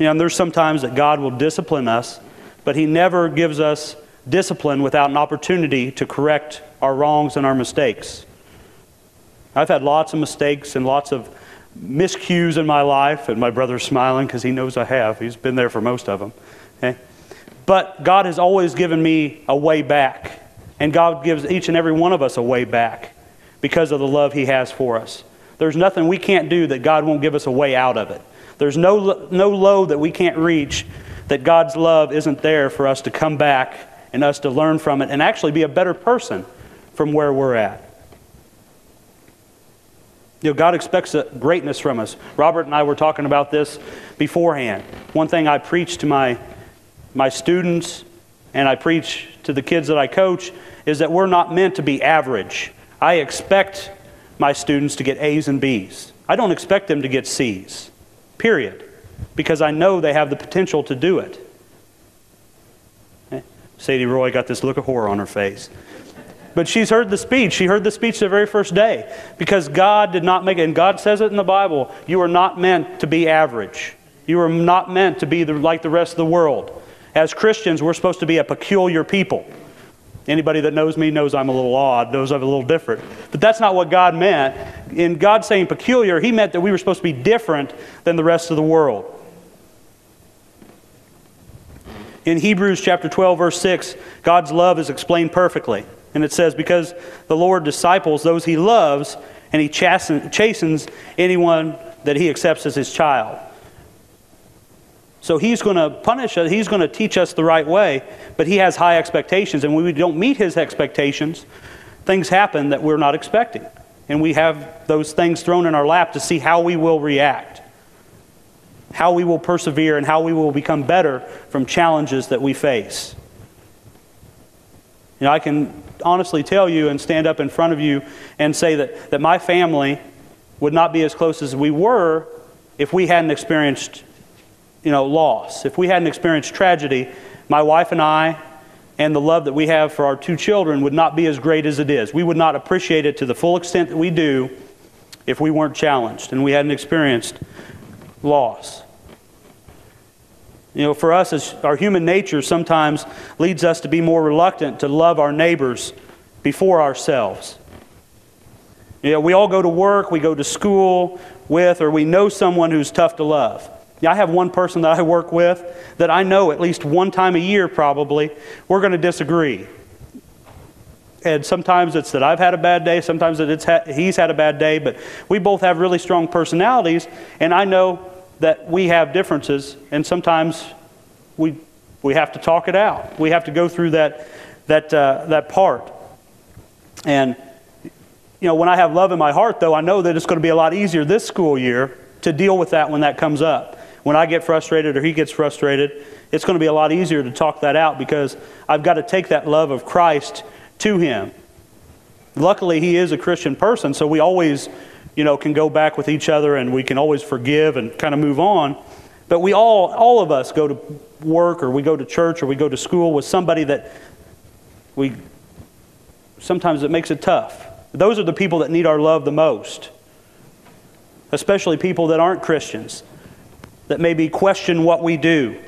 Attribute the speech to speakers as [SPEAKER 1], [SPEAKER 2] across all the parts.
[SPEAKER 1] And there's some times that God will discipline us, but He never gives us discipline without an opportunity to correct our wrongs and our mistakes. I've had lots of mistakes and lots of miscues in my life, and my brother's smiling because he knows I have. He's been there for most of them. Okay? But God has always given me a way back, and God gives each and every one of us a way back because of the love He has for us. There's nothing we can't do that God won't give us a way out of it. There's no low that we can't reach that God's love isn't there for us to come back and us to learn from it and actually be a better person from where we're at. God expects greatness from us. Robert and I were talking about this beforehand. One thing I preach to my students and I preach to the kids that I coach is that we're not meant to be average. I expect my students to get A's and B's. I don't expect them to get C's, period, because I know they have the potential to do it. Sadie Roy got this look of horror on her face. But she's heard the speech. She heard the speech the very first day. Because God did not make it, and God says it in the Bible, you are not meant to be average. You are not meant to be like the rest of the world. As Christians, we're supposed to be a peculiar people. Anybody that knows me knows I'm a little odd, knows I'm a little different. But that's not what God meant. In God saying peculiar, He meant that we were supposed to be different than the rest of the world. In Hebrews chapter 12, verse 6, God's love is explained perfectly. And it says, because the Lord disciples those He loves, and He chastens anyone that He accepts as His child. So He's going to punish us, He's going to teach us the right way, but He has high expectations. And when we don't meet His expectations, things happen that we're not expecting. And we have those things thrown in our lap to see how we will react, how we will persevere, and how we will become better from challenges that we face. I can honestly tell you and stand up in front of you and say that my family would not be as close as we were if we hadn't experienced loss. If we hadn't experienced tragedy, my wife and I and the love that we have for our two children would not be as great as it is. We would not appreciate it to the full extent that we do if we weren't challenged and we hadn't experienced loss. For us, as our human nature sometimes leads us to be more reluctant to love our neighbors before ourselves. We all go to work, we go to school with, or we know someone who's tough to love. I have one person that I work with that I know at least one time a year probably, we're going to disagree. And sometimes it's that I've had a bad day, sometimes that he's had a bad day, but we both have really strong personalities, and I know that we have differences, and sometimes we have to talk it out. We have to go through that part. And when I have love in my heart, though, I know that it's going to be a lot easier this school year to deal with that when that comes up. When I get frustrated or he gets frustrated, it's going to be a lot easier to talk that out because I've got to take that love of Christ to him. Luckily, he is a Christian person, so we always can go back with each other and we can always forgive and kind of move on. But we all of us go to work or we go to church or we go to school with somebody that sometimes it makes it tough. Those are the people that need our love the most. Especially people that aren't Christians, that maybe question what we do.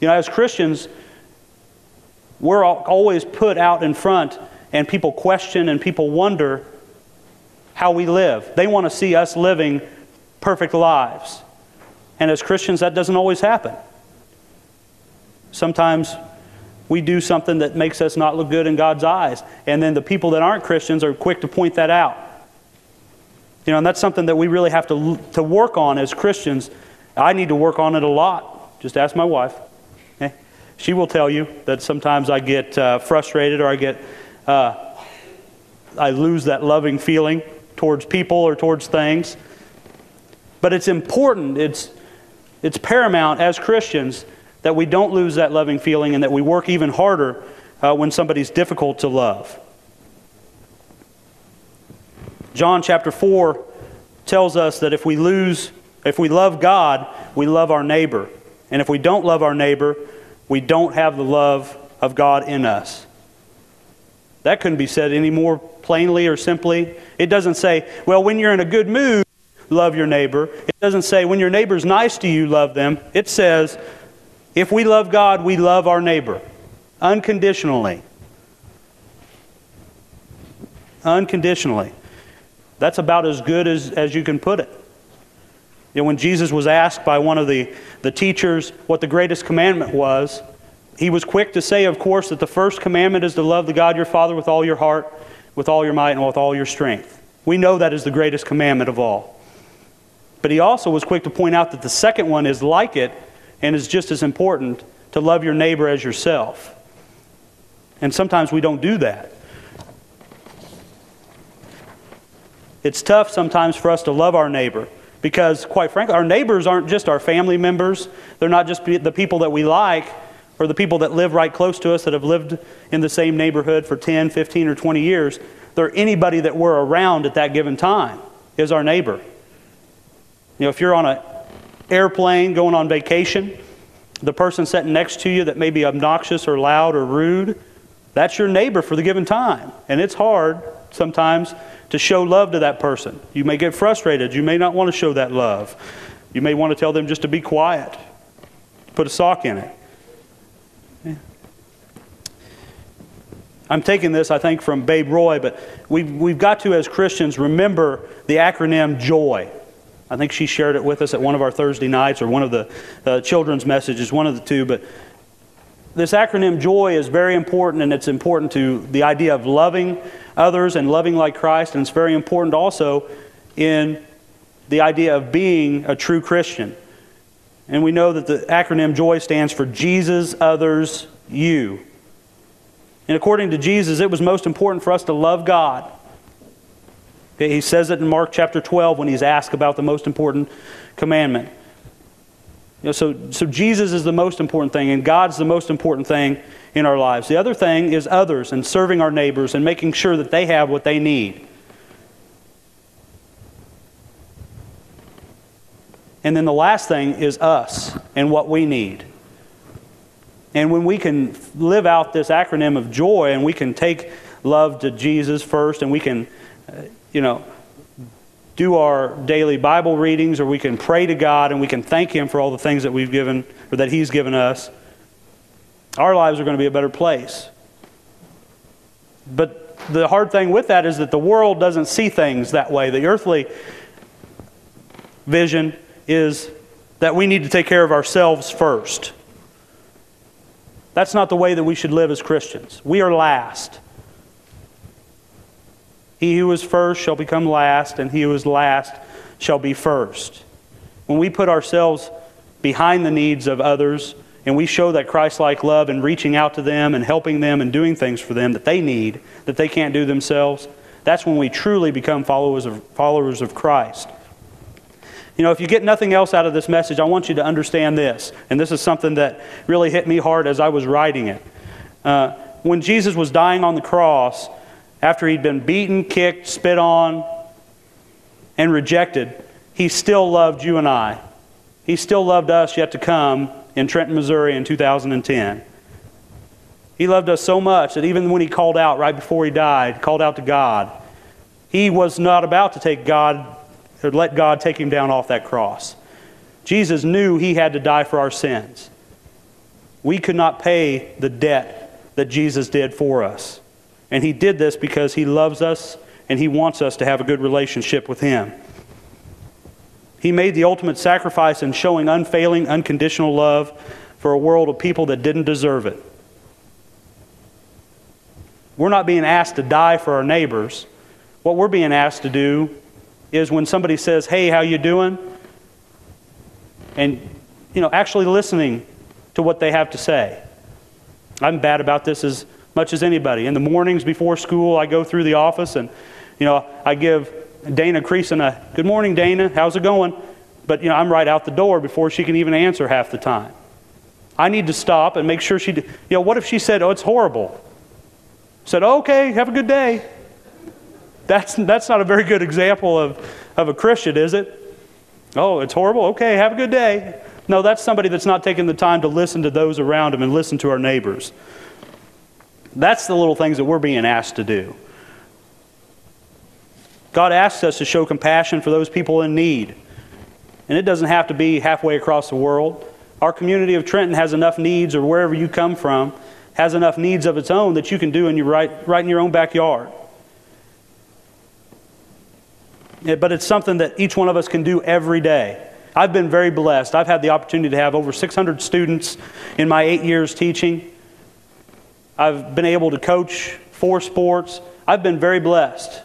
[SPEAKER 1] As Christians, we're always put out in front and people question and people wonder how we live. They want to see us living perfect lives. And as Christians, that doesn't always happen. Sometimes we do something that makes us not look good in God's eyes. And then the people that aren't Christians are quick to point that out. And that's something that we really have to work on as Christians. I need to work on it a lot. Just ask my wife. Okay? She will tell you that sometimes I get frustrated or I lose that loving feeling towards people or towards things. But it's important, it's paramount as Christians that we don't lose that loving feeling and that we work even harder when somebody's difficult to love. John chapter 4 tells us that if we love God, we love our neighbor. And if we don't love our neighbor, we don't have the love of God in us. That couldn't be said any more plainly or simply. It doesn't say, well, when you're in a good mood, love your neighbor. It doesn't say when your neighbor's nice to you, love them. It says, if we love God, we love our neighbor. Unconditionally. Unconditionally. That's about as good as you can put it. You know, when Jesus was asked by one of the teachers what the greatest commandment was, he was quick to say, of course, that the first commandment is to love the God your Father with all your heart, with all your might, and with all your strength. We know that is the greatest commandment of all. But he also was quick to point out that the second one is like it and is just as important, to love your neighbor as yourself. And sometimes we don't do that. It's tough sometimes for us to love our neighbor because, quite frankly, our neighbors aren't just our family members. They're not just the people that we like or the people that live right close to us that have lived in the same neighborhood for 10, 15, or 20 years. They're anybody that we're around at that given time is our neighbor. You know, if you're on an airplane going on vacation, the person sitting next to you that may be obnoxious or loud or rude, that's your neighbor for the given time. And it's hard sometimes to show love to that person. You may get frustrated. You may not want to show that love. You may want to tell them just to be quiet. Put a sock in it. Yeah. I'm taking this, I think, from Babe Roy, but we've got to, as Christians, remember the acronym JOY. I think she shared it with us at one of our Thursday nights or one of the children's messages, one of the two. But this acronym JOY is very important, and it's important to the idea of loving others and loving like Christ. And it's very important also in the idea of being a true Christian. And we know that the acronym JOY stands for Jesus, others, you. And according to Jesus, it was most important for us to love God. He says it in Mark chapter 12 when he's asked about the most important commandment. You know, so Jesus is the most important thing, and God's the most important thing in our lives. The other thing is others and serving our neighbors and making sure that they have what they need. And then the last thing is us and what we need. And when we can live out this acronym of JOY and we can take love to Jesus first and we can do our daily Bible readings, or we can pray to God and we can thank Him for all the things that we've given or that He's given us, our lives are going to be a better place. But the hard thing with that is that the world doesn't see things that way. The earthly vision is that we need to take care of ourselves first. That's not the way that we should live as Christians. We are last. He who is first shall become last, and he who is last shall be first. When we put ourselves behind the needs of others, and we show that Christ-like love and reaching out to them and helping them and doing things for them that they need, that they can't do themselves, that's when we truly become followers of Christ. You know, if you get nothing else out of this message, I want you to understand this. And this is something that really hit me hard as I was writing it. When Jesus was dying on the cross, after he'd been beaten, kicked, spit on, and rejected, He still loved you and I. He still loved us yet to come in Trenton, Missouri in 2010. He loved us so much that even when He called out right before He died, called out to God, He was not about to take God or let God take Him down off that cross. Jesus knew He had to die for our sins. We could not pay the debt that Jesus did for us. And He did this because He loves us and He wants us to have a good relationship with Him. He made the ultimate sacrifice in showing unfailing, unconditional love for a world of people that didn't deserve it. We're not being asked to die for our neighbors. What we're being asked to do is when somebody says, "Hey, how you doing?" and actually listening to what they have to say. I'm bad about this as much as anybody. In the mornings before school, I go through the office and I give Dana Creason a "Good morning, Dana. How's it going?" But I'm right out the door before she can even answer half the time. I need to stop and make sure she. What if she said, "Oh, it's horrible"? Said, "Okay, have a good day." That's not a very good example of a Christian, is it? "Oh, it's horrible. Okay, have a good day." No, that's somebody that's not taking the time to listen to those around him and listen to our neighbors. That's the little things that we're being asked to do. God asks us to show compassion for those people in need. And it doesn't have to be halfway across the world. Our community of Trenton has enough needs, or wherever you come from, has enough needs of its own that you can do right in your own backyard. But it's something that each one of us can do every day. I've been very blessed. I've had the opportunity to have over 600 students in my 8 years teaching. I've been able to coach 4 sports. I've been very blessed.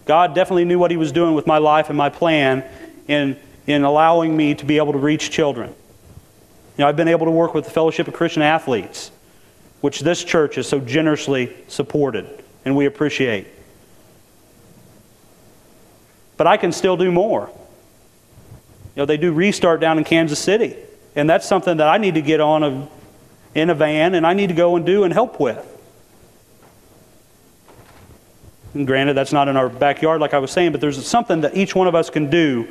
[SPEAKER 1] God definitely knew what He was doing with my life and my plan in allowing me to be able to reach children. I've been able to work with the Fellowship of Christian Athletes, which this church has so generously supported, and we appreciate. But I can still do more. They do Restart down in Kansas City, and that's something that I need to get on in a van, and I need to go and do and help with. And granted, that's not in our backyard like I was saying, but there's something that each one of us can do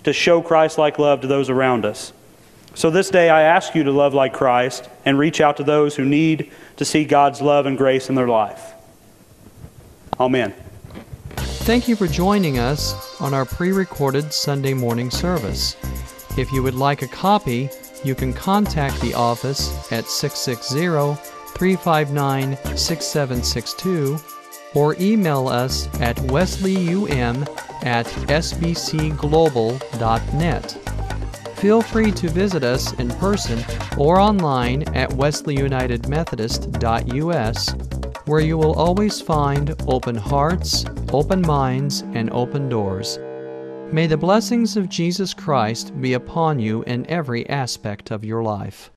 [SPEAKER 1] to show Christ-like love to those around us. So this day I ask you to love like Christ and reach out to those who need to see God's love and grace in their life. Amen.
[SPEAKER 2] Thank you for joining us on our pre-recorded Sunday morning service. If you would like a copy, you can contact the office at 660-359-6762 or email us at wesleym@sbcglobal.net. Feel free to visit us in person or online at wesleyunitedmethodist.us, where you will always find open hearts, open minds, and open doors. May the blessings of Jesus Christ be upon you in every aspect of your life.